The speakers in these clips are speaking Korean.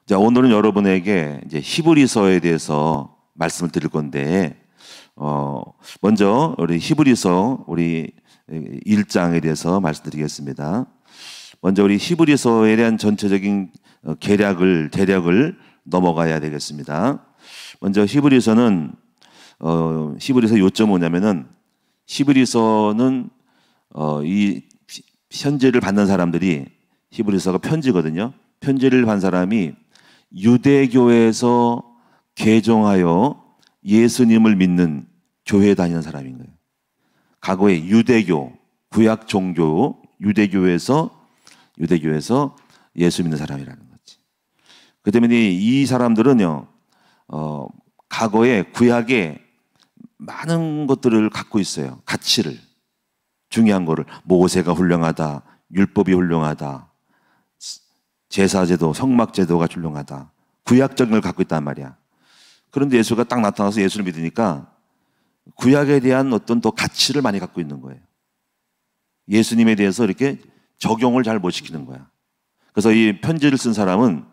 자, 오늘은 여러분에게 이제 히브리서에 대해서 말씀을 드릴 건데, 먼저 우리 히브리서 우리 1장에 대해서 말씀드리겠습니다. 먼저 우리 히브리서에 대한 전체적인 대략을 넘어가야 되겠습니다. 먼저 히브리서는 히브리서 요점은 뭐냐면은, 히브리서는 이 편지를 받는 사람들이, 히브리서가 편지거든요. 편지를 받은 사람이 유대교에서 개종하여 예수님을 믿는 교회에 다니는 사람인 거예요. 과거에 유대교, 구약 종교, 유대교에서 예수 믿는 사람이라는 거지. 그 때문에 이 사람들은요, 과거에 구약에 많은 것들을 갖고 있어요. 가치를. 중요한 거를. 모세가 훌륭하다. 율법이 훌륭하다. 제사제도, 성막제도가 훌륭하다. 구약적인 걸 갖고 있단 말이야. 그런데 예수가 딱 나타나서 예수를 믿으니까 구약에 대한 어떤 또 가치를 많이 갖고 있는 거예요. 예수님에 대해서 이렇게 적용을 잘 못 시키는 거야. 그래서 이 편지를 쓴 사람은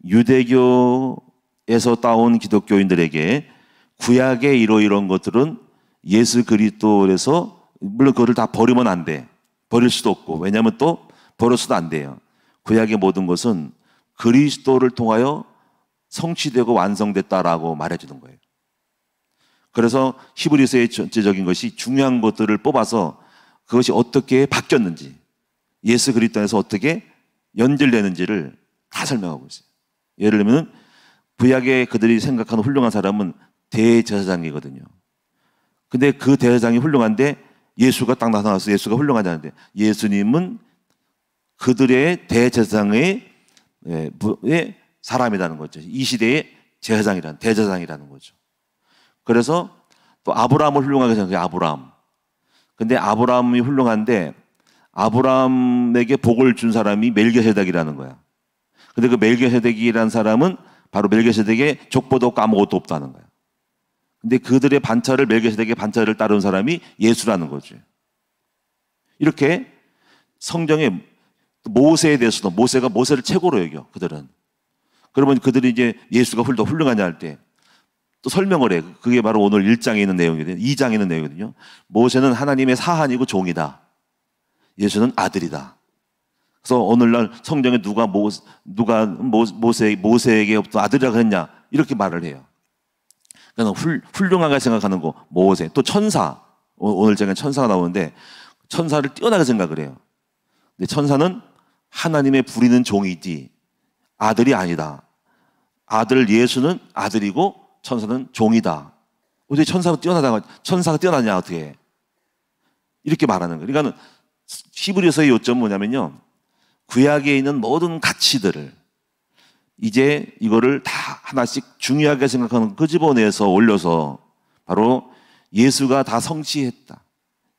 유대교에서 따온 기독교인들에게 구약의 이런 것들은 예수 그리스도에서, 물론 그거를 다 버리면 안 돼. 버릴 수도 없고, 왜냐하면 또 버려서도 안 돼요. 구약의 모든 것은 그리스도를 통하여 성취되고 완성됐다라고 말해주는 거예요. 그래서 히브리서의 전체적인 것이 중요한 것들을 뽑아서 그것이 어떻게 바뀌었는지, 예수 그리스도 안에서 어떻게 연결되는지를 다 설명하고 있어요. 예를 들면 구약에 그들이 생각하는 훌륭한 사람은 대제사장이거든요. 근데 그 대제사장이 훌륭한데 예수가 딱 나타나서 예수가 훌륭하다는데, 예수님은 그들의 대제사장의 사람이라는 거죠. 이 시대의 대제사장이라는 거죠. 그래서 또 아브라함을 훌륭하게 생각해요. 아브라함. 근데 아브라함이 훌륭한데 아브라함에게 복을 준 사람이 멜기세덱이라는 거야. 근데 그 멜기세덱이라는 사람은 바로 멜기세덱의 족보도 없고 아무것도 없다는 거야. 근데 그들의 멜기세덱의 반차를 따르는 사람이 예수라는 거죠. 이렇게 성경에 모세에 대해서도, 모세를 최고로 여겨, 그들은. 그러면 그들이 이제 예수가 더 훌륭하냐 할 때 또 설명을 해. 그게 바로 오늘 1장에 있는 내용이거든요. 2장에 있는 내용이거든요. 모세는 하나님의 사한이고 종이다. 예수는 아들이다. 그래서 오늘날 성경에 누가 모세에게 어떤 아들이라고 했냐, 이렇게 말을 해요. 그러니까 훌륭하게 생각하는 거, 모세. 또 천사. 오늘 장에 천사가 나오는데 천사를 뛰어나게 생각을 해요. 근데 천사는 하나님의 부리는 종이지 아들이 아니다. 예수는 아들이고 천사는 종이다. 어떻게 천사가 뛰어나냐 어떻게? 이렇게 말하는 거예요. 그러니까 히브리서의 요점은 뭐냐면요, 구약에 있는 모든 가치들을 이제 이거를 다 하나씩 중요하게 생각하는 끄집어내서 올려서 바로 예수가 다 성취했다.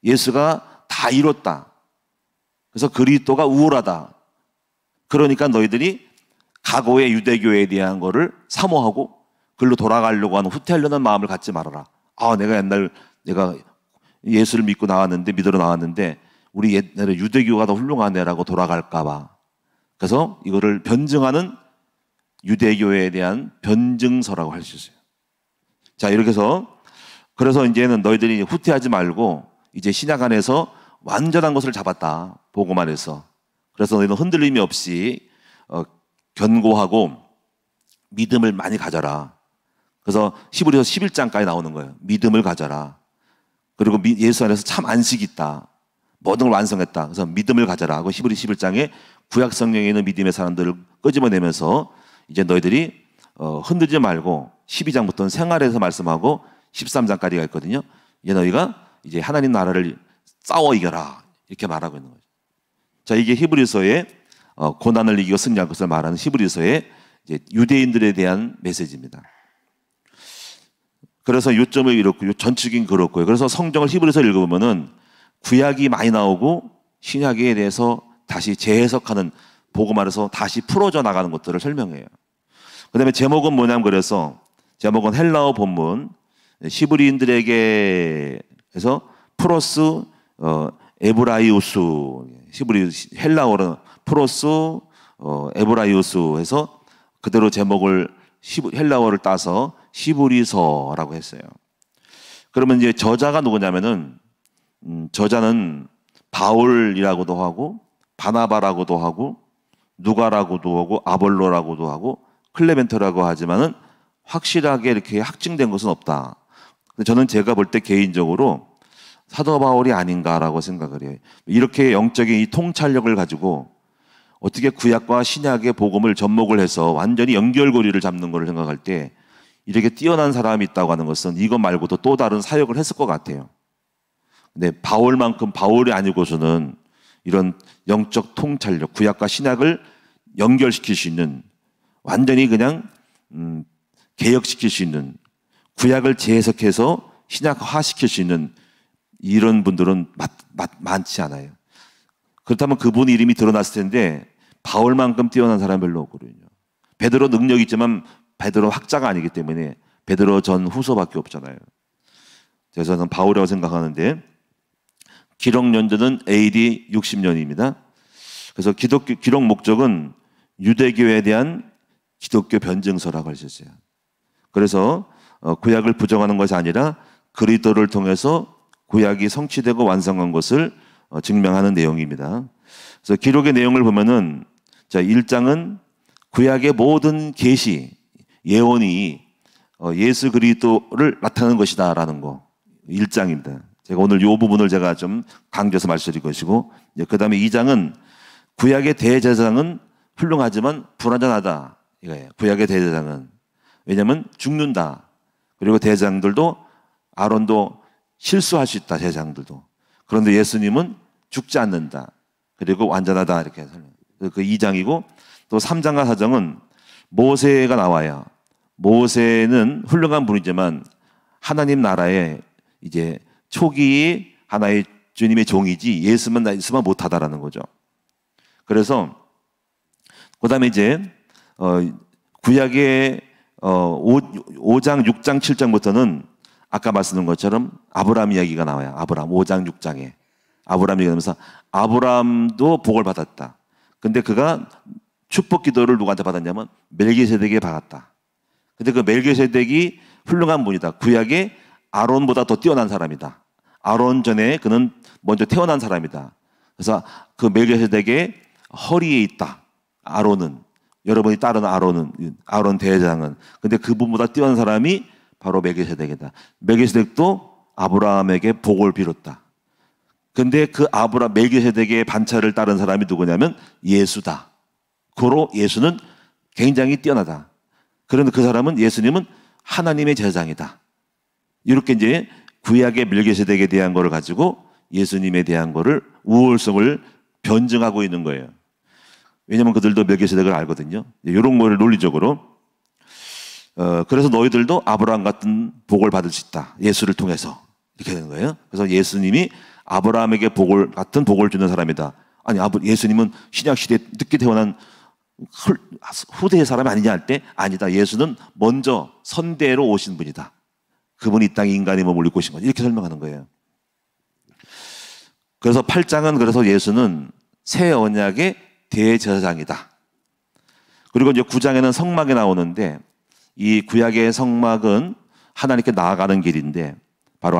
예수가 다 이뤘다. 그래서 그리스도가 우월하다. 그러니까 너희들이 과거의 유대교에 대한 거를 사모하고 그걸로 돌아가려고 하는, 후퇴하려는 마음을 갖지 말아라. 내가 예수를 믿으러 나왔는데 우리 옛날에 유대교가 더 훌륭하네라고 돌아갈까 봐. 그래서 이거를 변증하는 유대교에 대한 변증서라고 할 수 있어요. 자, 이렇게 해서 그래서 이제는 너희들이 후퇴하지 말고 이제 신약 안에서 완전한 것을 잡았다. 복음 안에서. 그래서 너희는 흔들림이 없이 견고하고 믿음을 많이 가져라. 그래서 히브리서 11장까지 나오는 거예요. 믿음을 가져라. 그리고 예수 안에서 참 안식이 있다. 모든 걸 완성했다. 그래서 믿음을 가져라 하고 히브리 11장에 구약 성경에 있는 믿음의 사람들을 끄집어내면서 이제 너희들이 흔들지 말고 12장부터는 생활에서 말씀하고 13장까지가 있거든요. 이제 너희가 이제 하나님 나라를 싸워 이겨라. 이렇게 말하고 있는 거죠. 자, 이게 히브리서의 고난을 이기고 승리할 것을 말하는 히브리서의 이제 유대인들에 대한 메시지입니다. 그래서 요점을 이렇고, 전축인 그렇고요. 그래서 성경을 히브리서 읽어보면은 구약이 많이 나오고 신약에 대해서 다시 재해석하는, 복음 안에서 다시 풀어져 나가는 것들을 설명해요. 그 다음에 제목은 뭐냐면, 그래서 제목은 헬라어 본문 히브리인들에게에서 플러스 에브라이우스, 히브리 헬라어로 플러스 에브라이오스에서 그대로 제목을 헬라어를 따서 히브리서라고 했어요. 그러면 이제 저자가 누구냐면은 저자는 바울이라고도 하고 바나바라고도 하고 누가라고도 하고 아볼로라고도 하고 클레멘토라고 하지만은 확실하게 이렇게 확증된 것은 없다. 근데 저는 제가 볼 때 개인적으로 사도 바울이 아닌가라고 생각을 해요. 이렇게 영적인 이 통찰력을 가지고 어떻게 구약과 신약의 복음을 접목을 해서 완전히 연결고리를 잡는 것을 생각할 때 이렇게 뛰어난 사람이 있다고 하는 것은 이것 말고도 또 다른 사역을 했을 것 같아요. 근데 바울만큼 바울이 아니고서는 이런 영적 통찰력, 구약과 신약을 연결시킬 수 있는 완전히 그냥 개혁시킬 수 있는 구약을 재해석해서 신약화시킬 수 있는 이런 분들은 많지 않아요. 그렇다면 그분 이름이 드러났을 텐데 바울만큼 뛰어난 사람이 별로 없거든요. 베드로 능력이 있지만 베드로 학자가 아니기 때문에 베드로 전 후서밖에 없잖아요. 그래서 저는 바울이라고 생각하는데 기록 연도는 AD 60년입니다. 그래서 기록 목적은 유대교에 대한 기독교 변증서라고 할 수 있어요. 그래서 구약을 부정하는 것이 아니라 그리스도를 통해서 구약이 성취되고 완성한 것을 증명하는 내용입니다. 그래서 기록의 내용을 보면은 자, 1장은 구약의 모든 계시, 예언이 예수 그리스도를 나타내는 것이다라는 거. 1장입니다. 제가 오늘 이 부분을 제가 좀 강조해서 말씀드릴 것이고, 그 다음에 2장은 구약의 대제사장은 훌륭하지만 불완전하다. 이거예요. 구약의 대제사장은. 왜냐하면 죽는다. 그리고 대제사장들도 아론도 실수할 수 있다. 제사장들도. 그런데 예수님은 죽지 않는다. 그리고 완전하다. 이렇게 설명. 그 2장이고 또 3장과 4장은 모세가 나와요. 모세는 훌륭한 분이지만 하나님 나라에 이제 초기 하나의 주님의 종이지 예수만 있으면 못하다라는 거죠. 그래서 그다음에 이제 구약의 5장, 6장, 7장부터는 아까 말씀드린 것처럼 아브라함 이야기가 나와요. 아브라함 5장, 6장에 아브라함 얘기하면서 아브라함도 복을 받았다. 근데 그가 축복 기도를 누구한테 받았냐면 멜기세덱에게 받았다. 근데 그 멜기세덱이 훌륭한 분이다. 구약의 아론보다 더 뛰어난 사람이다. 아론 전에 그는 먼저 태어난 사람이다. 그래서 그 멜기세덱의 허리에 있다. 아론은 여러분이 따르는 아론 대제사장은 근데 그분보다 뛰어난 사람이 바로 멜기세덱이다. 멜기세덱도 아브라함에게 복을 빌었다. 근데 그 멜기세덱의 반차를 따른 사람이 누구냐면 예수다. 고로 예수는 굉장히 뛰어나다. 그런데 그 사람은 예수님은 하나님의 제사장이다. 이렇게 이제 구약의 멜기세덱에 대한 거를 가지고 예수님에 대한 거를 우월성을 변증하고 있는 거예요. 왜냐하면 그들도 멜기세덱을 알거든요. 이런 거를 논리적으로. 그래서 너희들도 아브라함 같은 복을 받을 수 있다. 예수를 통해서. 이렇게 되는 거예요. 그래서 예수님이 아브라함에게 같은 복을 주는 사람이다. 아니, 예수님은 신약시대에 늦게 태어난 후대의 사람이 아니냐 할 때 아니다. 예수는 먼저 선대로 오신 분이다. 그분이 이 땅에 인간의 몸을 입고 오신 거죠. 이렇게 설명하는 거예요. 그래서 8장은 그래서 예수는 새 언약의 대제사장이다. 그리고 이제 9장에는 성막이 나오는데 이 구약의 성막은 하나님께 나아가는 길인데 바로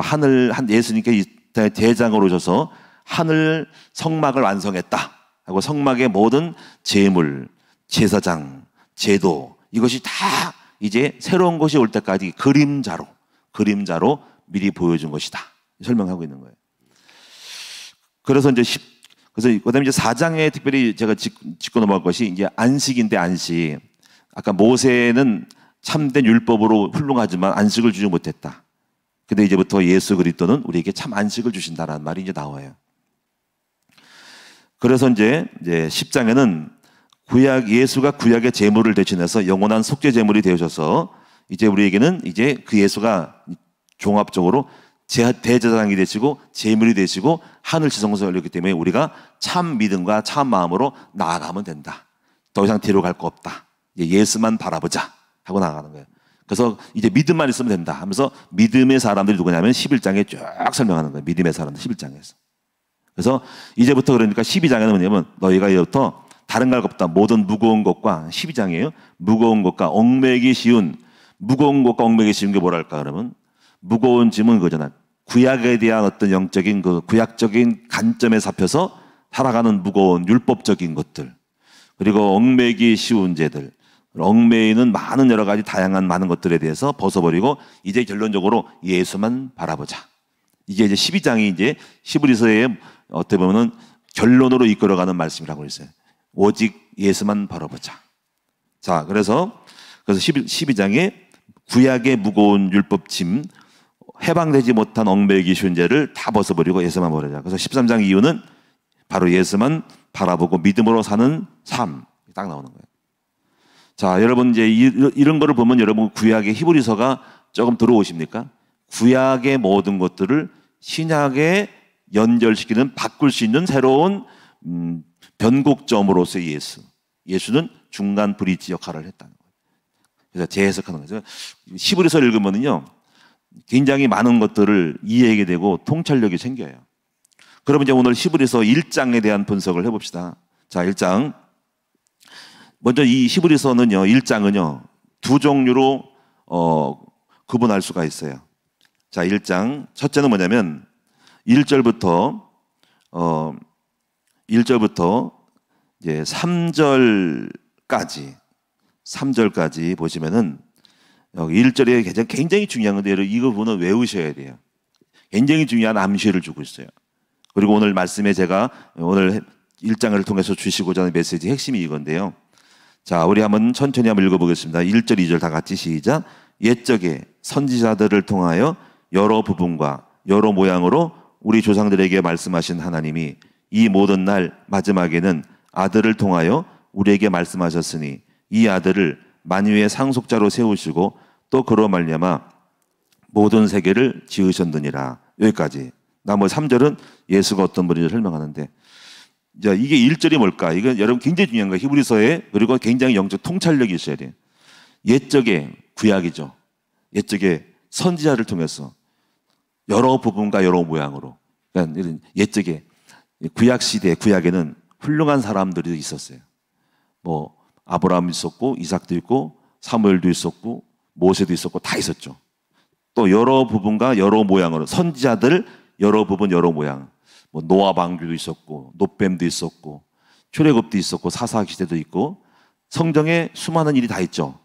예수님께 대장으로 오셔서 하늘 성막을 완성했다 하고 성막의 모든 제물, 제사장, 제도 이것이 다 이제 새로운 것이 올 때까지 그림자로 미리 보여준 것이다 설명하고 있는 거예요. 그래서 그다음에 이제 4장에 특별히 제가 짚고 넘어갈 것이 이제 안식인데 안식. 아까 모세는 참된 율법으로 훌륭하지만 안식을 주지 못했다. 근데 이제부터 예수 그리스도는 우리에게 참 안식을 주신다라는 말이 이제 나와요. 그래서 이제 10장에는 예수가 구약의 제물을 대신해서 영원한 속죄 제물이 되어져서 이제 우리에게는 이제 그 예수가 종합적으로 대제사장이 되시고 제물이 되시고 하늘 지성소에 열렸기 때문에 우리가 참 믿음과 참 마음으로 나아가면 된다. 더 이상 뒤로 갈 거 없다. 예수만 바라보자 하고 나아가는 거예요. 그래서 이제 믿음만 있으면 된다 하면서 믿음의 사람들이 누구냐면 11장에 쫙 설명하는 거예요. 믿음의 사람들 11장에서. 그래서 이제부터 그러니까 12장에는 뭐냐면 너희가 이제부터 다른 갈 것보다 모든 무거운 것과 12장이에요. 무거운 것과 얽매기 쉬운 무거운 것과 얽매기 쉬운 게 뭐랄까 그러면 무거운 짐은 그거잖아. 구약에 대한 어떤 영적인 그 구약적인 관점에 잡혀서 살아가는 무거운 율법적인 것들 그리고 얽매기 쉬운 죄들 얽매이는 많은 여러 가지 다양한 많은 것들에 대해서 벗어버리고 이제 결론적으로 예수만 바라보자. 이게 이제 12장이 이제 히브리서의 어떻게 보면은 결론으로 이끌어가는 말씀이라고 했어요. 오직 예수만 바라보자. 자, 그래서 12장에 구약의 무거운 율법짐, 해방되지 못한 얽매이기 쉬운 죄를 다 벗어버리고 예수만 바라보자. 그래서 13장 이유는 바로 예수만 바라보고 믿음으로 사는 삶. 딱 나오는 거예요. 자, 여러분 이제 이런 거를 보면 여러분 구약의 히브리서가 조금 들어오십니까? 구약의 모든 것들을 신약에 연결시키는 바꿀 수 있는 새로운 변곡점으로서의 예수. 예수는 중간 브리지 역할을 했다는 거예요. 그래서 재해석하는 거죠. 히브리서를 읽으면요, 굉장히 많은 것들을 이해하게 되고 통찰력이 생겨요. 그러면 이제 오늘 히브리서 1장에 대한 분석을 해봅시다. 자, 1장. 먼저 이 히브리서는요, 1장은요, 두 종류로 구분할 수가 있어요. 자, 1장. 첫째는 뭐냐면 1절부터 이제 3절까지 보시면은 여기 1절에 굉장히 중요한 건데 이거 보면 외우셔야 돼요. 굉장히 중요한 암시를 주고 있어요. 그리고 오늘 말씀에 제가 오늘 1장을 통해서 주시고자 하는 메시지 핵심이 이건데요. 자, 우리 천천히 한번 읽어보겠습니다. 1절, 2절 다 같이 시작. 옛적에 선지자들을 통하여 여러 부분과 여러 모양으로 우리 조상들에게 말씀하신 하나님이 이 모든 날 마지막에는 아들을 통하여 우리에게 말씀하셨으니 이 아들을 만유의 상속자로 세우시고 또 그로 말미암아 모든 세계를 지으셨느니라. 여기까지. 나머지 3절은 예수가 어떤 분인지 설명하는데, 자, 이게 1절이 뭘까? 이건 여러분 굉장히 중요한 거예요. 히브리서에. 그리고 굉장히 영적 통찰력이 있어야 돼요. 옛적에 구약이죠. 옛적에 선지자를 통해서 여러 부분과 여러 모양으로. 그러니까 이런 옛적에 구약 시대, 구약에는 훌륭한 사람들이 있었어요. 뭐 아브라함도 있었고, 이삭도 있고, 사무엘도 있었고, 모세도 있었고, 다 있었죠. 또 여러 부분과 여러 모양으로 선지자들 여러 부분 여러 모양. 뭐 노아 방주도 있었고, 노뱀도 있었고, 출애굽도 있었고, 사사기 시대도 있고, 성경에 수많은 일이 다 있죠.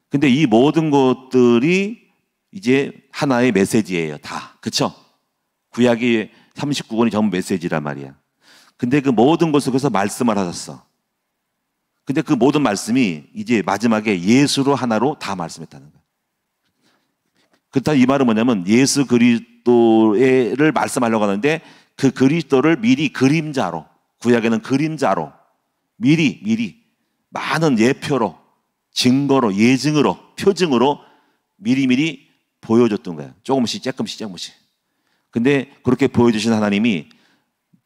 근데 이 모든 것들이 이제 하나의 메시지예요, 다. 그쵸? 구약이 39권이 전부 메시지란 말이야. 근데 그 모든 것 속에서 말씀을 하셨어. 근데 그 모든 말씀이 이제 마지막에 예수로 하나로 다 말씀했다는 거야. 그렇다면 이 말은 뭐냐면 예수 그리스도를 말씀하려고 하는데 그 그리스도를 미리 그림자로, 구약에는 그림자로 미리 많은 예표로, 증거로, 예증으로, 표징으로 미리 보여줬던 거야. 조금씩. 근데 그렇게 보여주신 하나님이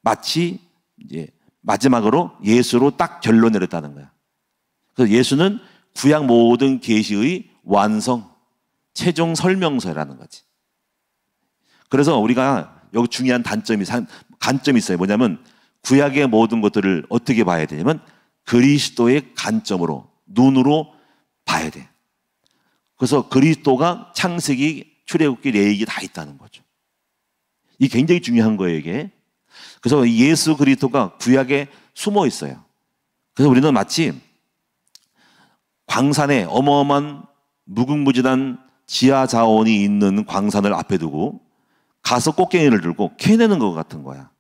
마치 이제 마지막으로 예수로 딱 결론 내렸다는 거야. 그래서 예수는 구약 모든 계시의 완성, 최종 설명서라는 거지. 그래서 우리가 여기 중요한 관점이 있어요. 뭐냐면 구약의 모든 것들을 어떻게 봐야 되냐면 그리스도의 관점으로, 눈으로 봐야 돼. 그래서 그리스도가 창세기, 출애굽기, 레위기 다 있다는 거죠. 이게 굉장히 중요한 거예요, 이게. 그래서 예수 그리스도가 구약에 숨어 있어요. 그래서 우리는 마치 광산에 어마어마한 무궁무진한 지하 자원이 있는 광산을 앞에 두고 가서 꽃갱이를 들고 캐내는 것 같은 거야.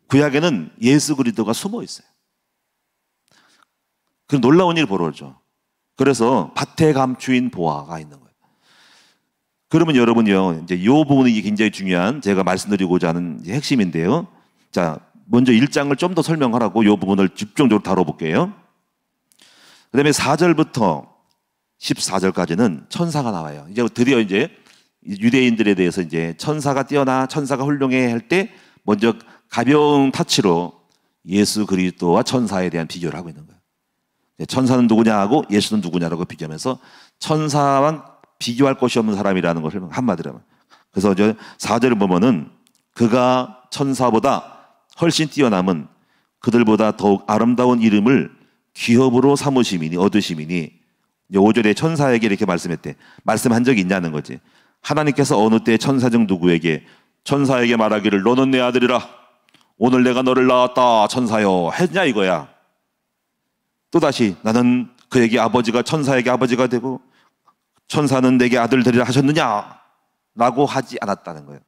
구약에는 예수 그리스도가 숨어 있어요. 그 놀라운 일이 벌어져. 그래서 밭에 감추인 보화가 있는 거예요. 그러면 여러분요, 이제 이 부분이 굉장히 중요한 제가 말씀드리고자 하는 핵심인데요. 자, 먼저 1장을 좀 더 설명하라고 이 부분을 집중적으로 다뤄볼게요. 그 다음에 4절부터 14절까지는 천사가 나와요. 이제 드디어 이제 유대인들에 대해서 이제 천사가 뛰어나, 천사가 훌륭해 할 때 먼저 가벼운 타치로 예수 그리스도와 천사에 대한 비교를 하고 있는 거예요. 천사는 누구냐 하고 예수는 누구냐라고 비교하면서 천사와 비교할 것이 없는 사람이라는 것을 한마디로 하면. 그래서 저 4절을 보면은 그가 천사보다 훨씬 뛰어남은 그들보다 더욱 아름다운 이름을 기업으로 삼으심이니 얻으심이니 5절에 천사에게 이렇게 말씀한 적이 있냐는 거지. 하나님께서 어느 때 천사 중 누구에게 천사에게 말하기를 너는 내 아들이라 오늘 내가 너를 낳았다 천사여 했냐 이거야. 또다시 나는 그에게 아버지가 천사에게 아버지가 되고 천사는 내게 아들 되리라 하셨느냐 라고 하지 않았다는 거예요.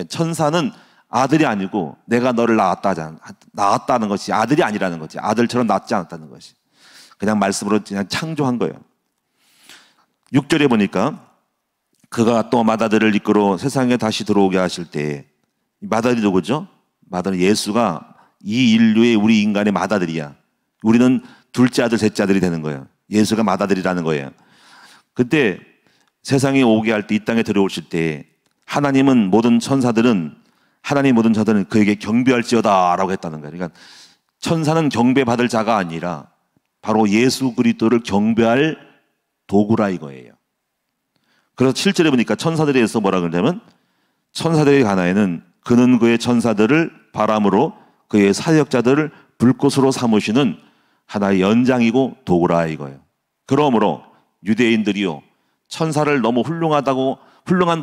천사는 아들이 아니고 내가 너를 낳았다는 것이 아들이 아니라는 거지. 아들처럼 낳지 않았다는 것이. 그냥 말씀으로 그냥 창조한 거예요. 6절에 보니까 그가 또 맏아들을 이끌어 세상에 다시 들어오게 하실 때 맏아들이 누구죠? 맏아들은 예수가 이 인류의 우리 인간의 맏아들이야. 우리는 둘째 아들, 셋째 아들이 되는 거예요. 예수가 맏아들이라는 거예요. 그때 세상에 오게 할 때 이 땅에 들어오실 때 하나님 모든 천사들은 그에게 경배할지어다 라고 했다는 거예요. 그러니까 천사는 경배받을 자가 아니라 바로 예수 그리스도를 경배할 도구라 이거예요. 그래서 7절에 보니까 천사들에 대해서 뭐라 그러냐면 천사들의 가나에는 그는 그의 천사들을 바람으로 그의 사역자들을 불꽃으로 삼으시는 하나의 연장이고 도구라 이거예요. 그러므로 유대인들이요 천사를 너무 훌륭한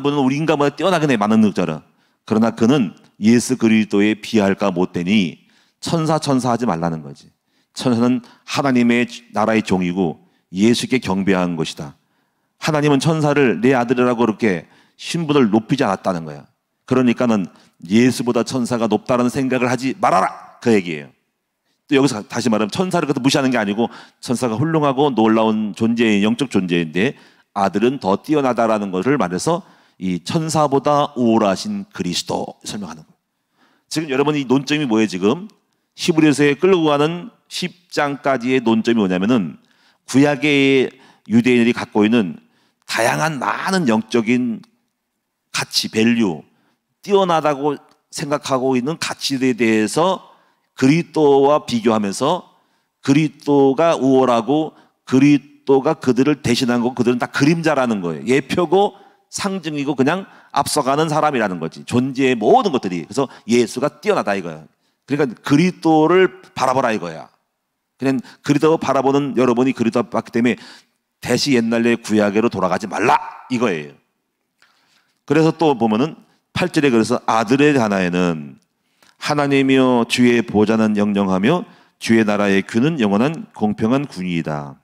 분은 우리 인간보다 뛰어나게 많은 늑자라. 그러나 그는 예수 그리스도에 비할까 못되니 천사 하지 말라는 거지. 천사는 하나님의 나라의 종이고 예수께 경배한 것이다. 하나님은 천사를 내 아들이라고 그렇게 신분을 높이지 않았다는 거야. 그러니까는 예수보다 천사가 높다는 생각을 하지 말아라 그 얘기예요. 또 여기서 다시 말하면 천사를 그것도 무시하는 게 아니고 천사가 훌륭하고 놀라운 존재의 영적 존재인데 아들은 더 뛰어나다라는 것을 말해서 이 천사보다 우월하신 그리스도 설명하는 거예요. 지금 여러분 이 논점이 뭐예요? 지금 히브리서에 끌고 가는 10장까지의 논점이 뭐냐면은 구약의 유대인들이 갖고 있는 다양한 많은 영적인 가치, 밸류, 뛰어나다고 생각하고 있는 가치에 대해서 그리스도와 비교하면서 그리스도가 우월하고 그리스도가 그들을 대신한 거고 그들은 다 그림자라는 거예요. 예표고 상징이고 그냥 앞서가는 사람이라는 거지. 존재의 모든 것들이. 그래서 예수가 뛰어나다 이거야. 그러니까 그리스도를 바라보라 이거야. 그냥 그리스도 바라보는 여러분이 그리스도 봤기 때문에 다시 옛날의 구약으로 돌아가지 말라 이거예요. 그래서 또 보면은 8절에 그래서 아들의 하나에는 하나님이여 주의 보좌는 영영하며 주의 나라의 규는 영원한 공평한 군이다.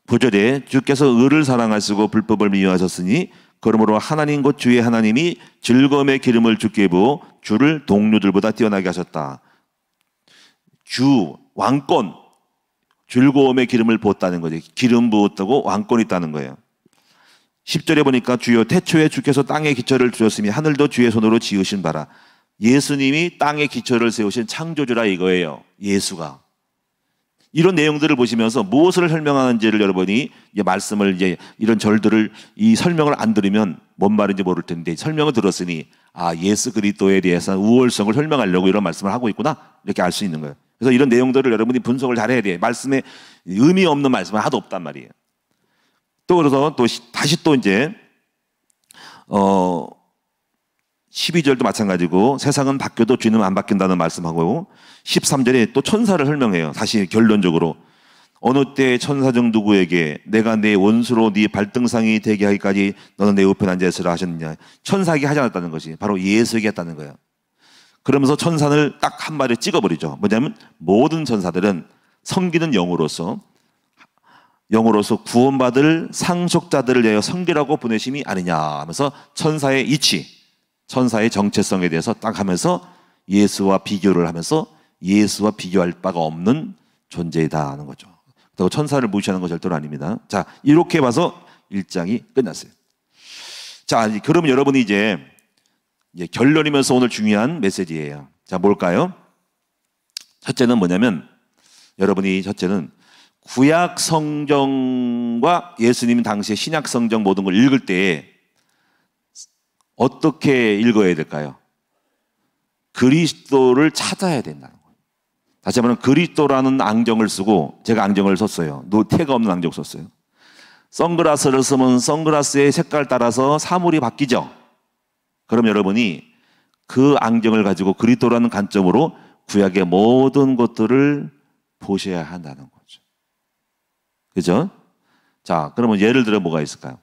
9절에 주께서 의를 사랑하시고 불법을 미워하셨으니 그러므로 하나님 곧 주의 하나님이 즐거움의 기름을 주께 부어 주를 동료들보다 뛰어나게 하셨다. 주, 왕권, 즐거움의 기름을 부었다는 거죠. 기름 부었다고 왕권이 있다는 거예요. 10절에 보니까 주여 태초에 주께서 땅의 기초를 두셨으니 하늘도 주의 손으로 지으신 바라. 예수님이 땅의 기초를 세우신 창조주라 이거예요. 예수가. 이런 내용들을 보시면서 무엇을 설명하는지를 여러분이 이제 말씀을 이제 이런 절들을 이 설명을 안 들으면 뭔 말인지 모를 텐데 설명을 들었으니 아 예수 그리스도에 대해서 우월성을 설명하려고 이런 말씀을 하고 있구나 이렇게 알 수 있는 거예요. 그래서 이런 내용들을 여러분이 분석을 잘해야 돼요. 말씀에 의미 없는 말씀은 하나도 없단 말이에요. 또 그래서 또 다시 또 이제 12절도 마찬가지고 세상은 바뀌어도 주는 안 바뀐다는 말씀하고 13절에 또 천사를 설명해요. 다시 결론적으로 어느 때 천사 중 누구에게 내가 내 원수로 네 발등상이 되게 하기까지 너는 내 우편에 앉아 있으라 하셨느냐. 천사에게 하지 않았다는 것이 바로 예수에게 했다는 거예요. 그러면서 천사를 딱 한 마리 찍어버리죠. 뭐냐면 모든 천사들은 섬기는 영으로서 구원받을 상속자들을 위하여 섬기라고 보내심이 아니냐 하면서 천사의 이치, 천사의 정체성에 대해서 딱 하면서 예수와 비교를 하면서 예수와 비교할 바가 없는 존재이다 하는 거죠. 그리고 천사를 무시하는 건 절대로 아닙니다. 자, 이렇게 봐서 1장이 끝났어요. 자, 그러면 여러분이 이제 결론이면서 오늘 중요한 메시지예요. 자, 뭘까요? 첫째는 뭐냐면 첫째는 구약 성경과 예수님 당시의 신약 성경 모든 걸 읽을 때 어떻게 읽어야 될까요? 그리스도를 찾아야 된다는 거예요. 다시 한번 그리스도라는 안경을 쓰고 제가 안경을 썼어요. 태가 없는 안경 썼어요. 선글라스를 쓰면 선글라스의 색깔 따라서 사물이 바뀌죠. 그럼 여러분이 그 안경을 가지고 그리스도라는 관점으로 구약의 모든 것들을 보셔야 한다는 거죠. 그죠? 자, 그러면 예를 들어 뭐가 있을까요?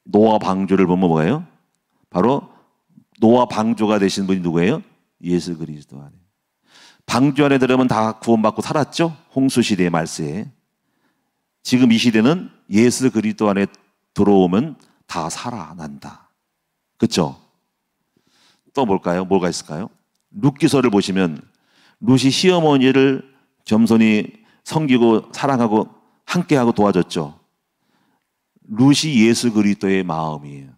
노아 방주를 보면 뭐예요? 바로 노아 방주가 되신 분이 누구예요? 예수 그리스도 안에. 방주 안에 들어오면 다 구원받고 살았죠? 홍수 시대의 말세에. 지금 이 시대는 예수 그리스도 안에 들어오면 다 살아난다. 그렇죠? 또 뭘까요? 뭐가 있을까요? 룻기서를 보시면 룻이 시어머니를 겸손히 섬기고 사랑하고 함께하고 도와줬죠. 룻이 예수 그리스도의 마음이에요.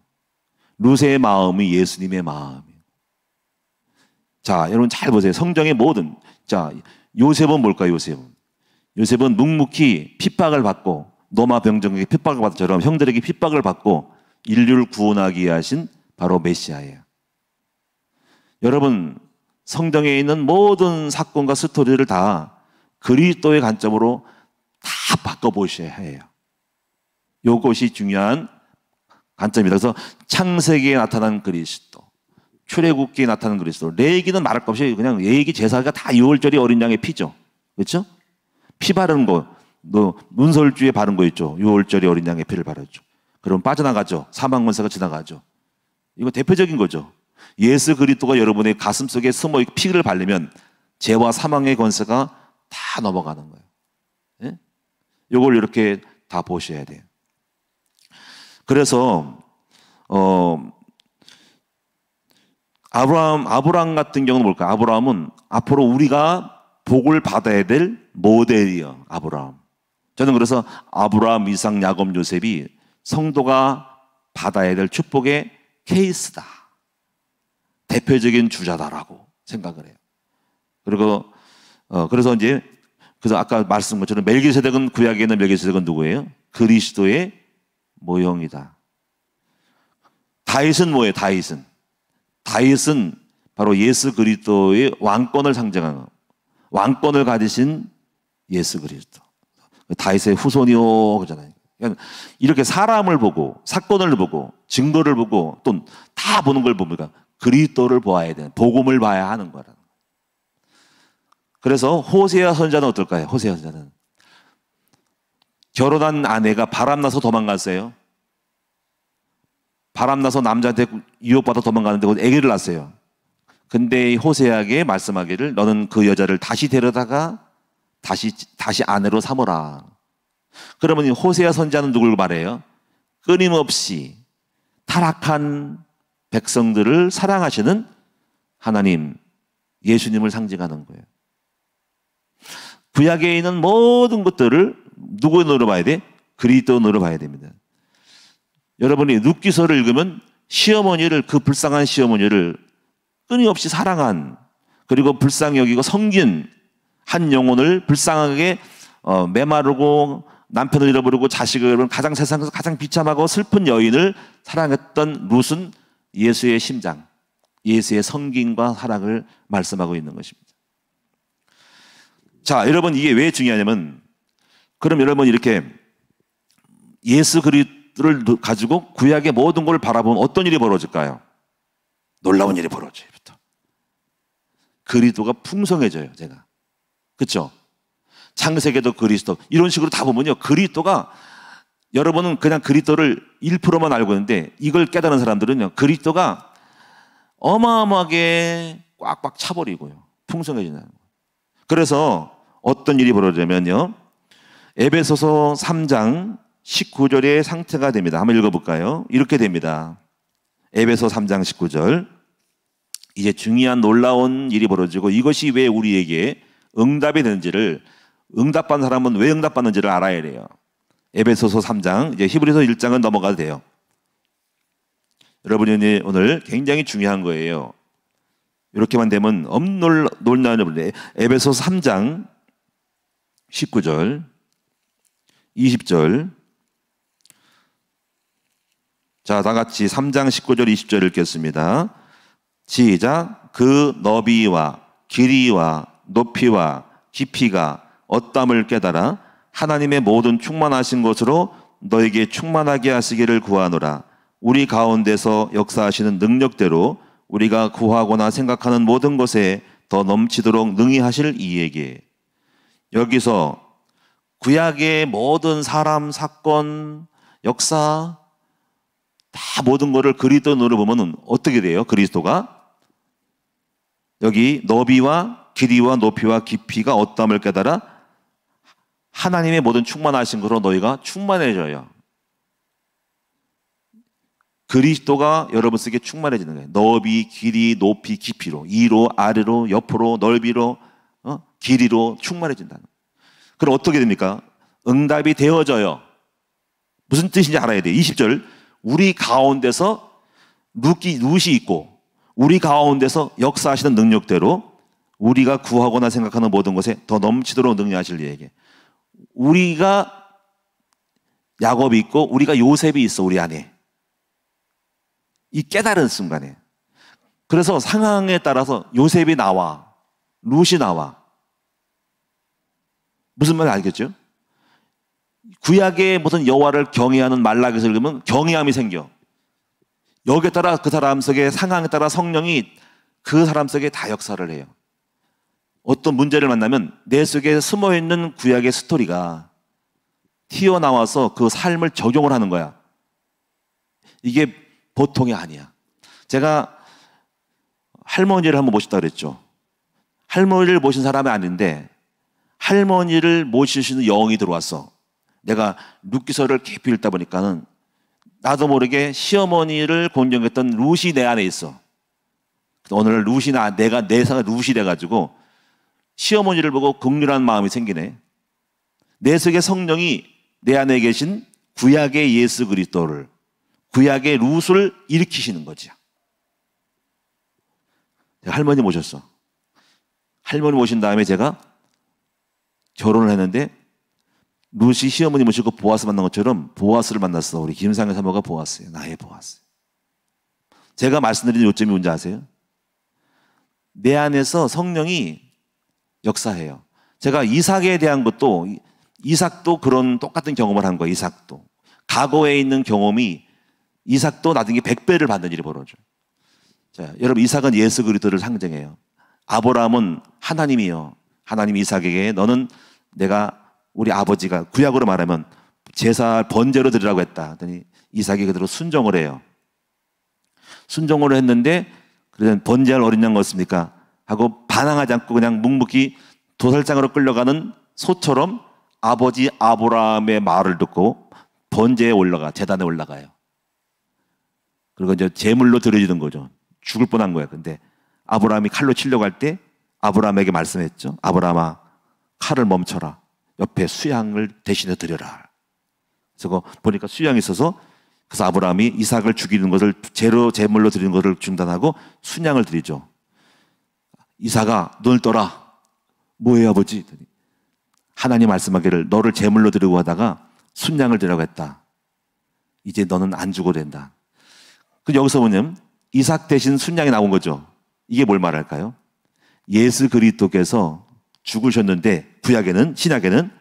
룻의 마음이 예수님의 마음이에요. 자, 여러분 잘 보세요. 성경의 모든, 자, 요셉은 뭘까요? 요셉은 묵묵히 핍박을 받고 노마 병정에게 핍박을 받은 형들에게 핍박을 받고 인류를 구원하기 위해 하신 바로 메시아예요. 여러분, 성경에 있는 모든 사건과 스토리를 다 그리스도의 관점으로 다 바꿔보셔야 해요. 이것이 중요한 관점이다. 그래서 창세기에 나타난 그리스도, 출애굽기에 나타난 그리스도, 레위기는 말할 것 없이 그냥 레위기 제사가 다 유월절이 어린 양의 피죠. 그렇죠? 피 바르는 거, 문설주에 바른 거 있죠. 유월절이 어린 양의 피를 바르죠. 그럼 빠져나가죠. 사망 권세가 지나가죠. 이거 대표적인 거죠. 예수 그리스도가 여러분의 가슴 속에 숨어 피를 바르면 죄와 사망의 권세가 다 넘어가는 거예요. 예? 이걸 이렇게 다 보셔야 돼요. 그래서 아브라함 같은 경우는 뭘까? 아브라함은 앞으로 우리가 복을 받아야 될 모델이요. 아브라함. 저는 그래서 아브라함, 이삭, 야곱, 요셉이 성도가 받아야 될 축복의 케이스다. 대표적인 주자다라고 생각을 해요. 그리고 그래서 아까 말씀한 것처럼 멜기세덱은 구약에 있는 멜기세덱은 누구예요? 그리스도의 모형이다. 다윗은 뭐예요? 다윗은 바로 예수 그리스도의 왕권을 상징하는 거. 왕권을 가지신 예수 그리스도. 다윗의 후손이요 그러잖아요. 그러니까 이렇게 사람을 보고 사건을 보고 증거를 보고 또 다 보는 걸 보니까 그리스도를 보아야 되는, 복음을 봐야 하는 거라는 거예요. 그래서 호세아 선지자는 어떨까요? 호세아 선지자는 결혼한 아내가 바람나서 도망갔어요. 바람나서 남자한테 유혹받아 도망가는데 아기를 낳았어요. 근데 호세아에게 말씀하기를 너는 그 여자를 다시 데려다가 다시 아내로 삼어라. 그러면 호세아 선지자는 누굴 말해요? 끊임없이 타락한 백성들을 사랑하시는 하나님, 예수님을 상징하는 거예요. 구약에 있는 모든 것들을 누구의 눈으로 봐야 돼? 그리스도의 눈으로 봐야 됩니다. 여러분이 룻기서를 읽으면 그 불쌍한 시어머니를 끊임없이 사랑한, 그리고 불쌍히 여기고 섬긴 한 영혼을 불쌍하게 메마르고 남편을 잃어버리고 자식을 잃어버린 세상에서 가장 비참하고 슬픈 여인을 사랑했던 룻은 예수의 심장, 예수의 섬김과 사랑을 말씀하고 있는 것입니다. 자, 여러분 이게 왜 중요하냐면, 그럼 여러분 이렇게 예수 그리스도를 가지고 구약의 모든 걸 바라보면 어떤 일이 벌어질까요? 놀라운 일이 벌어져요. 그리스도가 풍성해져요. 제가 그렇죠? 창세기도 그리스도 이런 식으로 다 보면요, 그리스도가, 여러분은 그냥 그리스도를 1%만 알고 있는데 이걸 깨달은 사람들은요, 그리스도가 어마어마하게 꽉꽉 차버리고요, 풍성해지는 거예요. 그래서 어떤 일이 벌어지냐면요, 에베소서 3장 19절의 상태가 됩니다. 한번 읽어볼까요? 이렇게 됩니다. 에베소 3장 19절. 이제 중요한 놀라운 일이 벌어지고 이것이 왜 우리에게 응답이 되는지를, 응답받는 사람은 왜 응답받는지를 알아야 돼요. 에베소서 3장, 이제 히브리서 1장은 넘어가도 돼요. 여러분이 오늘 굉장히 중요한 거예요. 이렇게만 되면 놀라운 에베소서 3장 19절, 20절. 자, 다 같이 3장 19절, 20절 읽겠습니다. 시작. 그 너비와 길이와 높이와 깊이가 어떠함을 깨달아 하나님의 모든 충만하신 것으로 너에게 충만하게 하시기를 구하노라. 우리 가운데서 역사하시는 능력대로 우리가 구하거나 생각하는 모든 것에 더 넘치도록 능히 하실 이에게. 여기서 구약의 모든 사람, 사건, 역사 다 모든 거를 그리스도 눈으로 보면 어떻게 돼요? 그리스도가 여기 너비와 길이와 높이와 깊이가 어떠함을 깨달아 하나님의 모든 충만하신 것으로 너희가 충만해져요. 그리스도가 여러분 속에 충만해지는 거예요. 너비, 길이, 높이, 깊이로, 위로, 아래로, 옆으로, 넓이로, 길이로 충만해진다는 거예요. 그럼 어떻게 됩니까? 응답이 되어져요. 무슨 뜻인지 알아야 돼요. 20절. 우리 가운데서 룻이 있고 우리 가운데서 역사하시는 능력대로 우리가 구하거나 생각하는 모든 것에 더 넘치도록 능력하실 이에게. 우리가 야곱이 있고 우리가 요셉이 있어, 우리 안에. 이 깨달은 순간에. 그래서 상황에 따라서 요셉이 나와, 룻이 나와. 무슨 말인지 알겠죠? 구약의 무슨 여호와를 경외하는 말라기서 읽으면 경외함이 생겨. 여기에 따라 그 사람 속에 상황에 따라 성령이 그 사람 속에 다 역사를 해요. 어떤 문제를 만나면 내 속에 숨어있는 구약의 스토리가 튀어나와서 그 삶을 적용을 하는 거야. 이게 보통이 아니야. 제가 할머니를 한번 모셨다 그랬죠. 할머니를 모신 사람이 아닌데 할머니를 모시시는 영이 들어왔어. 내가 룻기서를 깊이 읽다 보니까는 나도 모르게 시어머니를 공경했던 룻이 내 안에 있어. 오늘 룻이나 내가 내사가 룻이 돼가지고 시어머니를 보고 긍휼한 마음이 생기네. 내 속에 성령이 내 안에 계신 구약의 예수 그리스도를, 구약의 룻을 일으키시는 거죠. 제가 할머니 모셨어. 할머니 모신 다음에 제가 결혼을 했는데 룻이 시어머니 모시고 보아스 만난 것처럼 보아스를 만났어. 우리 김상현 사모가 보아스예요. 나의 보아스. 제가 말씀드린 요점이 뭔지 아세요? 내 안에서 성령이 역사해요. 제가 이삭에 대한 것도, 이삭도 그런 똑같은 경험을 한 거예요. 이삭도 과거에 있는 경험이 이삭도 나중에 100배를 받는 일이 벌어져요. 자, 여러분, 이삭은 예수 그리스도를 상징해요. 아브라함은 하나님이요, 하나님 이삭에게 너는 내가 우리 아버지가 구약으로 말하면 제사 번제로 드리라고 했다 하더니 이삭이 그대로 순종을 해요. 순종을 했는데 그러면 번제할 어린 양 없습니까? 하고 반항하지 않고 그냥 묵묵히 도살장으로 끌려가는 소처럼 아버지 아브라함의 말을 듣고 번제에 올라가, 제단에 올라가요. 그리고 이제 제물로 드려지는 거죠. 죽을 뻔한 거야. 근데 아브라함이 칼로 치려고 할 때 아브라함에게 말씀했죠. 아브라함아, 칼을 멈춰라. 옆에 수양을 대신해 드려라. 그래서 보니까 수양이 있어서, 그래서 아브라함이 이삭을 죽이는 것을 제물로 드리는 것을 중단하고 순양을 드리죠. 이삭아, 눈을 떠라. 뭐예요, 아버지? 하나님 말씀하기를 너를 제물로 드리고 하다가 순양을 드리라고 했다. 이제 너는 안 죽어도 된다. 그 여기서 보면 이삭 대신 순양이 나온 거죠. 이게 뭘 말할까요? 예수 그리스도께서 죽으셨는데 구약에는, 신약에는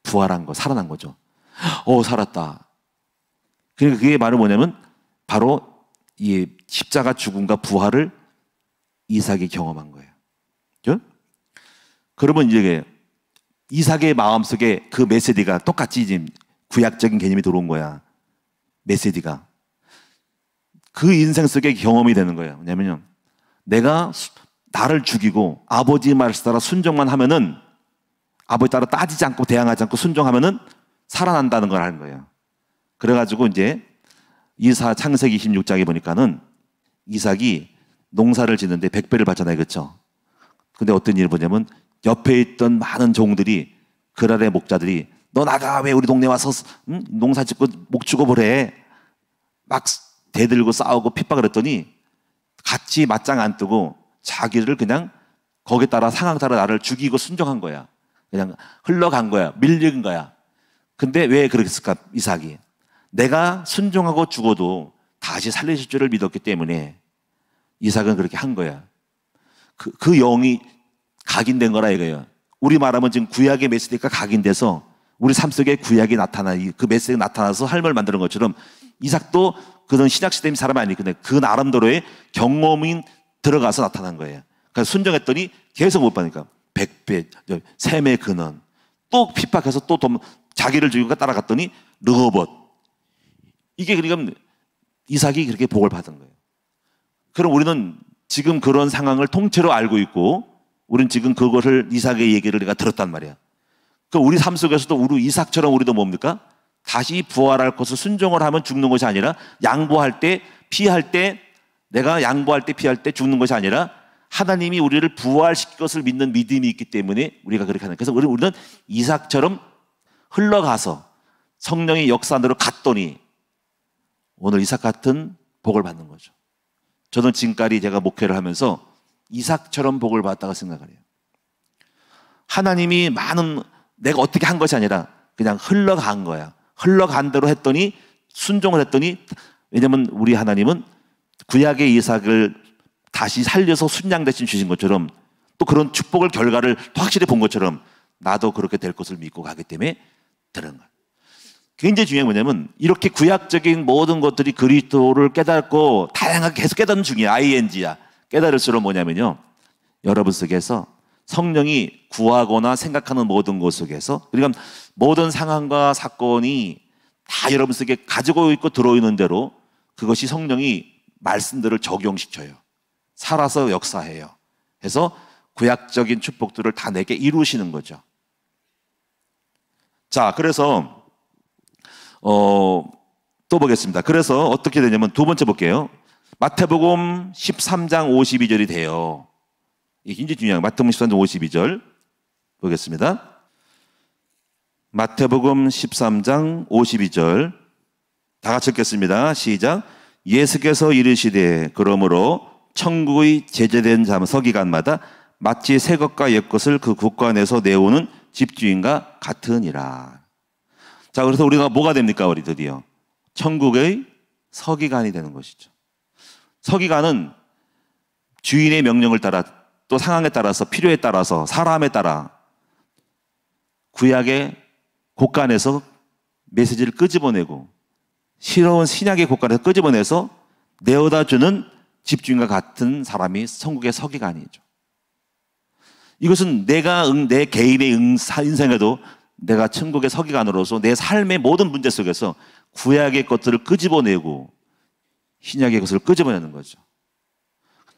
부활한 거, 살아난 거죠. 살았다. 그러니까 그게 바로 뭐냐면 바로 이 십자가 죽음과 부활을 이삭이 경험한 거예요. 그렇죠? 그러면 이제 이삭의 마음속에 그 메시지가 똑같이 지금 구약적인 개념이 들어온 거야. 메시지가. 그 인생 속에 경험이 되는 거예요. 왜냐면요, 내가 나를 죽이고 아버지 말을 따라 순종만 하면은, 아버지 따라 따지지 않고 대항하지 않고 순종하면은 살아난다는 걸 아는 거예요. 그래가지고 이제 창세기 26장에 보니까는 이삭이 농사를 짓는데 100배를 받잖아요. 그렇죠? 근데 어떤 일을 보냐면 옆에 있던 많은 종들이, 그랄의 목자들이 너 나가, 왜 우리 동네 와서 농사 짓고 목 죽어보래. 막 대들고 싸우고 핍박을 했더니 같이 맞짱 안 뜨고 자기를 그냥 거기에 따라 상황 따라 나를 죽이고 순종한 거야. 그냥 흘러간 거야. 밀린 거야. 근데 왜 그렇게 했을까? 이삭이 내가 순종하고 죽어도 다시 살리실 줄을 믿었기 때문에 이삭은 그렇게 한 거야. 그 영이 각인된 거라 이거예요. 우리 말하면 지금 구약의 메시지가 각인돼서 우리 삶 속에 구약이 나타나, 그 메시지가 나타나서 삶을 만드는 것처럼 이삭도 그런 신약시대의 사람이 아니거든요. 그 나름대로의 경험이 들어가서 나타난 거예요. 그래서 순종했더니 계속 못 받으니까 100배, 셈의 근원. 또 핍박해서 또 자기를 죽이고 따라갔더니 르호봇. 이게 그러니까 이삭이 그렇게 복을 받은 거예요. 그럼 우리는 지금 그런 상황을 통째로 알고 있고 우리는 지금 그것을 이삭의 얘기를 내가 들었단 말이야. 그 우리 삶 속에서도 우리 이삭처럼 우리도 뭡니까? 다시 부활할 것을 순종을 하면 죽는 것이 아니라 양보할 때 피할 때 내가 양보할 때 피할 때 죽는 것이 아니라 하나님이 우리를 부활시킬 것을 믿는 믿음이 있기 때문에 우리가 그렇게 하는 거예요. 그래서 우리는 이삭처럼 흘러가서 성령의 역산으로 갔더니 오늘 이삭 같은 복을 받는 거죠. 저는 지금까지 제가 목회를 하면서 이삭처럼 복을 받았다고 생각을 해요. 하나님이 내가 어떻게 한 것이 아니라 그냥 흘러간 거야. 흘러간 대로 했더니 순종을 했더니 왜냐면 우리 하나님은 구약의 이삭을 다시 살려서 순양 대신 주신 것처럼 또 그런 축복을 결과를 또 확실히 본 것처럼 나도 그렇게 될 것을 믿고 가기 때문에 되는 거예요. 굉장히 중요한 게 뭐냐면 이렇게 구약적인 모든 것들이 그리스도를 깨닫고 다양하게 계속 깨닫는 중이야. ING야. 깨달을수록 뭐냐면요. 여러분 속에서 성령이 구하거나 생각하는 모든 것 속에서 그러니까 모든 상황과 사건이 다 여러분 속에 가지고 있고 들어있는 대로 그것이 성령이 말씀들을 적용시켜요. 살아서 역사해요. 그래서 구약적인 축복들을 다 내게 이루시는 거죠. 자, 그래서 또 보겠습니다. 그래서 어떻게 되냐면 두 번째 볼게요. 마태복음 13장 52절이 돼요. 이게 굉장히 중요해요. 마태복음 13장 52절 보겠습니다. 마태복음 13장 52절 다 같이 읽겠습니다. 시작. 예수께서 이르시되 그러므로 천국의 제재된 서기관마다 마치 새 것과 옛 것을 그 국관에서 내오는 집주인과 같으니라. 자, 그래서 우리가 뭐가 됩니까? 우리 드디어 천국의 서기관이 되는 것이죠. 서기관은 주인의 명령을 따라 또 상황에 따라서 필요에 따라서 사람에 따라 구약의 곳간에서 메시지를 끄집어내고 새로운 신약의 곳간에서 끄집어내서 내어다 주는 집주인과 같은 사람이 천국의 서기관이죠. 이것은 내 개인의 인생에도 내가 천국의 서기관으로서 내 삶의 모든 문제 속에서 구약의 것들을 끄집어내고 신약의 것을 끄집어내는 거죠.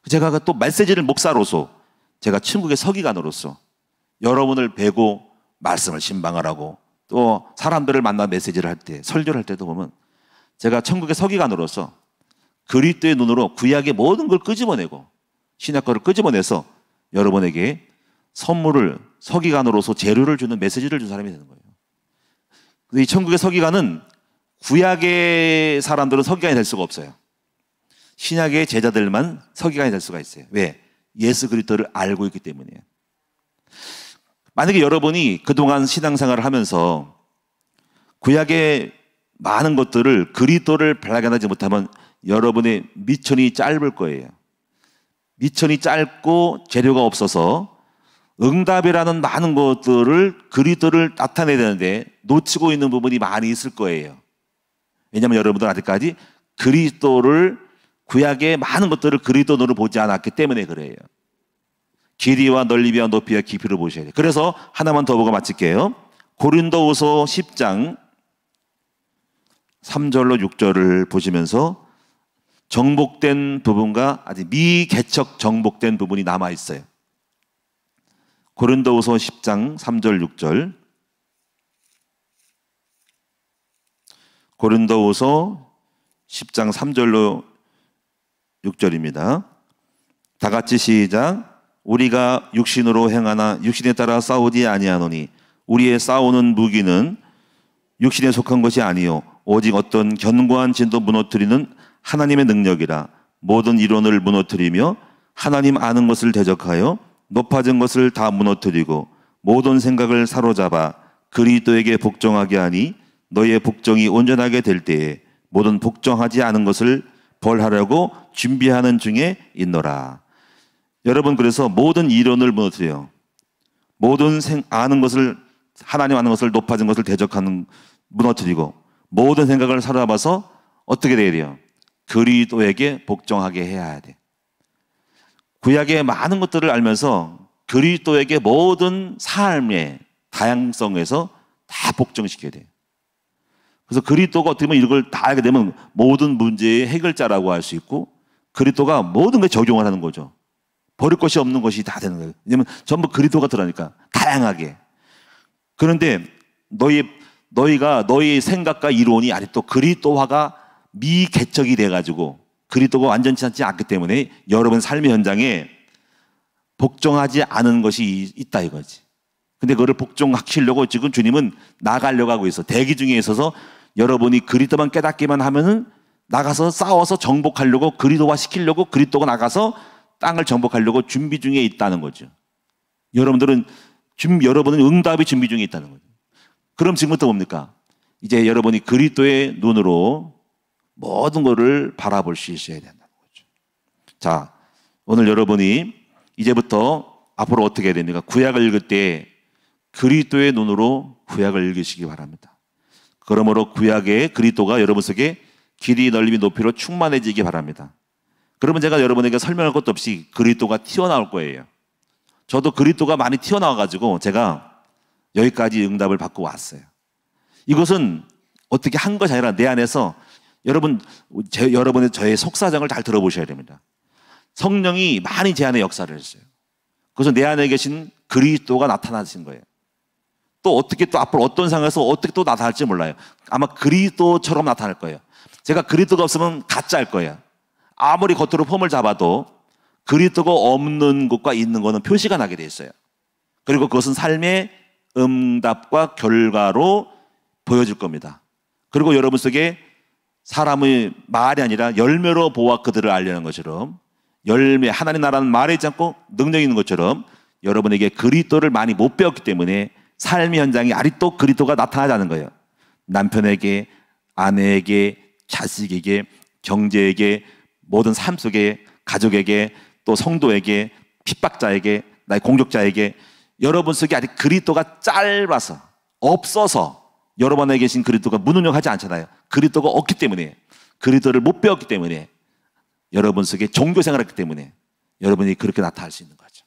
제가 또 메시지를 목사로서 제가 천국의 서기관으로서 여러분을 뵈고 말씀을 신방하라고 또 사람들을 만나 메시지를 할 때 설교를 할 때도 보면 제가 천국의 서기관으로서 그리스도의 눈으로 구약의 모든 걸 끄집어내고 신약 거를 끄집어내서 여러분에게 선물을 서기관으로서 재료를 주는 메시지를 준 사람이 되는 거예요. 근데 이 천국의 서기관은 구약의 사람들은 서기관이 될 수가 없어요. 신약의 제자들만 서기관이 될 수가 있어요. 왜? 예수 그리스도를 알고 있기 때문이에요. 만약에 여러분이 그동안 신앙생활을 하면서 구약의 많은 것들을 그리스도를 발견하지 못하면 여러분의 미천이 짧을 거예요. 미천이 짧고 재료가 없어서 응답이라는 많은 것들을 그리스도를 나타내야 되는데 놓치고 있는 부분이 많이 있을 거예요. 왜냐하면 여러분들 아직까지 그리스도를 구약의 많은 것들을 그리스도로 보지 않았기 때문에 그래요. 길이와 넓이와 높이와 깊이를 보셔야 돼요. 그래서 하나만 더 보고 마칠게요. 고린도후서 10장 3절로 6절을 보시면서 정복된 부분과 아직 미개척 정복된 부분이 남아 있어요. 고린도후서 10장 3절 6절. 고린도후서 10장 3절로 6절입니다. 다 같이 시작. 우리가 육신으로 행하나 육신에 따라 싸우지 아니하노니 우리의 싸우는 무기는 육신에 속한 것이 아니요 오직 어떤 견고한 진도 무너뜨리는 하나님의 능력이라. 모든 이론을 무너뜨리며 하나님 아는 것을 대적하여 높아진 것을 다 무너뜨리고 모든 생각을 사로잡아 그리스도에게 복종하게 하니 너희의 복종이 온전하게 될 때에 모든 복종하지 않은 것을 벌하려고 준비하는 중에 있노라. 여러분, 그래서 모든 이론을 무너뜨려요. 모든 아는 것을, 하나님 아는 것을 높아진 것을 대적하는 무너뜨리고 모든 생각을 사로잡아서 어떻게 돼야 돼요? 그리스도에게 복종하게 해야 돼. 구약의 많은 것들을 알면서 그리스도에게 모든 삶의 다양성에서 다 복종시켜야 돼요. 그래서 그리스도가 어떻게 보면 이걸 다 알게 되면 모든 문제의 해결자라고 할 수 있고, 그리스도가 모든 걸 적용을 하는 거죠. 버릴 것이 없는 것이 다 되는 거예요. 왜냐면 전부 그리스도가 들어가니까 다양하게. 그런데 너희가 너희의 생각과 이론이 아직도 그리스도화가 미개척이 돼가지고 그리스도가 완전치 않기 때문에 여러분 삶의 현장에 복종하지 않은 것이 있다 이거지. 근데 그거를 복종시키려고 지금 주님은 나가려고 하고 있어. 대기 중에 있어서 여러분이 그리스도만 깨닫기만 하면은 나가서 싸워서 정복하려고, 그리스도화 시키려고, 그리스도가 나가서 땅을 정복하려고 준비 중에 있다는 거죠. 여러분은 응답이 준비 중에 있다는 거죠. 그럼 지금부터 뭡니까? 이제 여러분이 그리스도의 눈으로 모든 것을 바라볼 수 있어야 된다는 거죠. 자, 오늘 여러분이 이제부터 앞으로 어떻게 해야 됩니까? 구약을 읽을 때 그리스도의 눈으로 구약을 읽으시기 바랍니다. 그러므로 구약의 그리스도가 여러분 속에 길이, 넓이, 높이로 충만해지기 바랍니다. 그러면 제가 여러분에게 설명할 것도 없이 그리스도가 튀어나올 거예요. 저도 그리스도가 많이 튀어나와가지고 제가 여기까지 응답을 받고 왔어요. 이것은 어떻게 한 것이 아니라 내 안에서 여러분의 저의 속사정을 잘 들어보셔야 됩니다. 성령이 많이 제 안에 역사를 했어요. 그래서 내 안에 계신 그리스도가 나타나신 거예요. 또 어떻게 또 앞으로 어떤 상황에서 어떻게 또 나타날지 몰라요. 아마 그리스도처럼 나타날 거예요. 제가 그리스도가 없으면 가짜일 거예요. 아무리 겉으로 폼을 잡아도 그리스도가 없는 것과 있는 것은 표시가 나게 돼 있어요. 그리고 그것은 삶의 응답과 결과로 보여질 겁니다. 그리고 여러분 속에 사람의 말이 아니라 열매로 보아 그들을 알려는 것처럼, 열매, 하나님 나라는 말에 있지 않고 능력이 있는 것처럼 여러분에게 그리스도를 많이 못 배웠기 때문에 삶의 현장에 아직도 그리스도가 나타나지 않은 거예요. 남편에게, 아내에게, 자식에게, 경제에게, 모든 삶 속에, 가족에게, 또 성도에게, 핍박자에게, 나의 공격자에게, 여러분 속에 아직 그리스도가 짧아서, 없어서 여러분 안에 계신 그리스도가 무능력하지 않잖아요. 그리스도가 없기 때문에, 그리스도를 못 배웠기 때문에, 여러분 속에 종교생활을 했기 때문에 여러분이 그렇게 나타날 수 있는 거죠.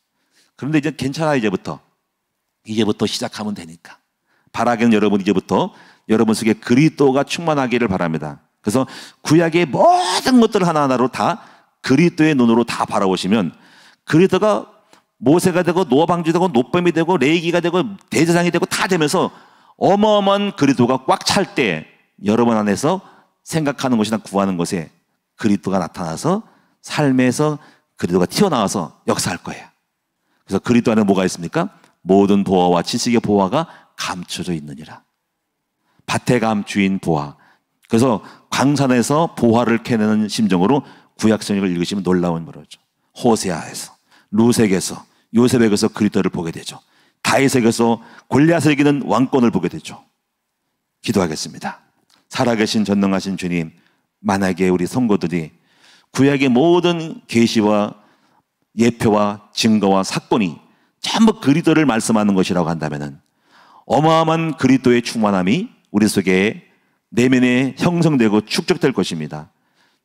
그런데 이제 괜찮아요. 이제부터 시작하면 되니까. 바라기는 여러분 이제부터 여러분 속에 그리스도가 충만하기를 바랍니다. 그래서 구약의 모든 것들을 하나하나로 다 그리스도의 눈으로 다 바라보시면 그리스도가 모세가 되고 노아 방주 되고 노뱀이 되고 레위기가 되고 대제사장이 되고 다 되면서 어마어마한 그리스도가 꽉 찰 때 여러분 안에서 생각하는 것이나 구하는 것에 그리스도가 나타나서 삶에서 그리스도가 튀어나와서 역사할 거예요. 그래서 그리스도 안에 뭐가 있습니까? 모든 보화와 지식의 보화가 감춰져 있느니라. 밭의 감 주인 보화. 그래서 광산에서 보화를 캐내는 심정으로 구약성경을 읽으시면 놀라운 거죠. 호세아에서, 루색에서, 요셉에게서 그리스도를 보게 되죠. 다윗에게서 골리앗을 이기는 왕권을 보게 되죠. 기도하겠습니다. 살아계신 전능하신 주님, 만약에 우리 성도들이 구약의 모든 계시와 예표와 증거와 사건이 전부 그리스도를 말씀하는 것이라고 한다면 어마어마한 그리스도의 충만함이 우리 속에 내면에 형성되고 축적될 것입니다.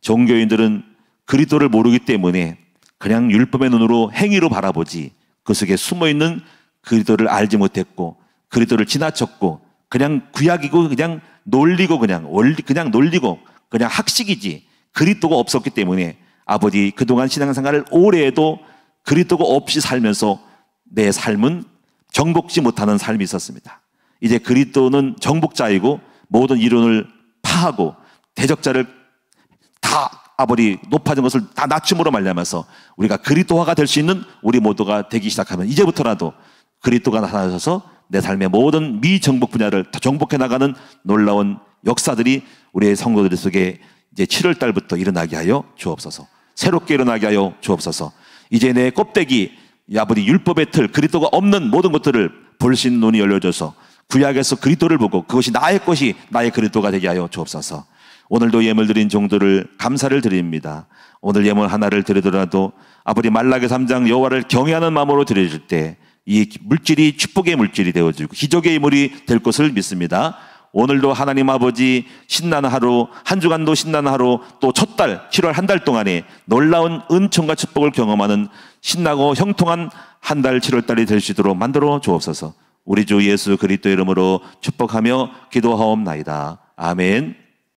종교인들은 그리스도를 모르기 때문에 그냥 율법의 눈으로 행위로 바라보지 그 속에 숨어있는 그리스도를 알지 못했고 그리스도를 지나쳤고 그냥 구약이고 그냥 놀리고 그냥 놀리고 그냥 학식이지 그리스도가 없었기 때문에 아버지 그동안 신앙생활을 오래 해도 그리스도가 없이 살면서 내 삶은 정복지 못하는 삶이 있었습니다. 이제 그리스도는 정복자이고 모든 이론을 파하고 대적자를 다 아버지 높아진 것을 다 낮춤으로 말미암아서 우리가 그리스도화가 될 수 있는 우리 모두가 되기 시작하면 이제부터라도 그리스도가 나타나셔서 내 삶의 모든 미정복 분야를 다 정복해 나가는 놀라운 역사들이 우리의 성도들 속에 이제 7월 달부터 일어나게 하여 주옵소서. 새롭게 일어나게 하여 주옵소서. 이제 내 껍데기 아버지 율법의 틀 그리스도가 없는 모든 것들을 볼 수 있는 눈이 열려져서 구약에서 그리스도를 보고 그것이 나의 것이 나의 그리스도가 되게 하여 주옵소서. 오늘도 예물 드린 종들을 감사를 드립니다. 오늘 예물 하나를 드리더라도 아버지 말라기 3장 여호와를 경외하는 마음으로 드려질 때 이 물질이 축복의 물질이 되어지고 기적의 예물이 될 것을 믿습니다. 오늘도 하나님 아버지 신나는 하루, 한 주간도 신나는 하루, 또 첫 달 7월 한 달 동안에 놀라운 은총과 축복을 경험하는 신나고 형통한 한 달 7월달이 될 수 있도록 만들어 주옵소서. 우리 주 예수 그리스도 이름으로 축복하며 기도하옵나이다. 아멘.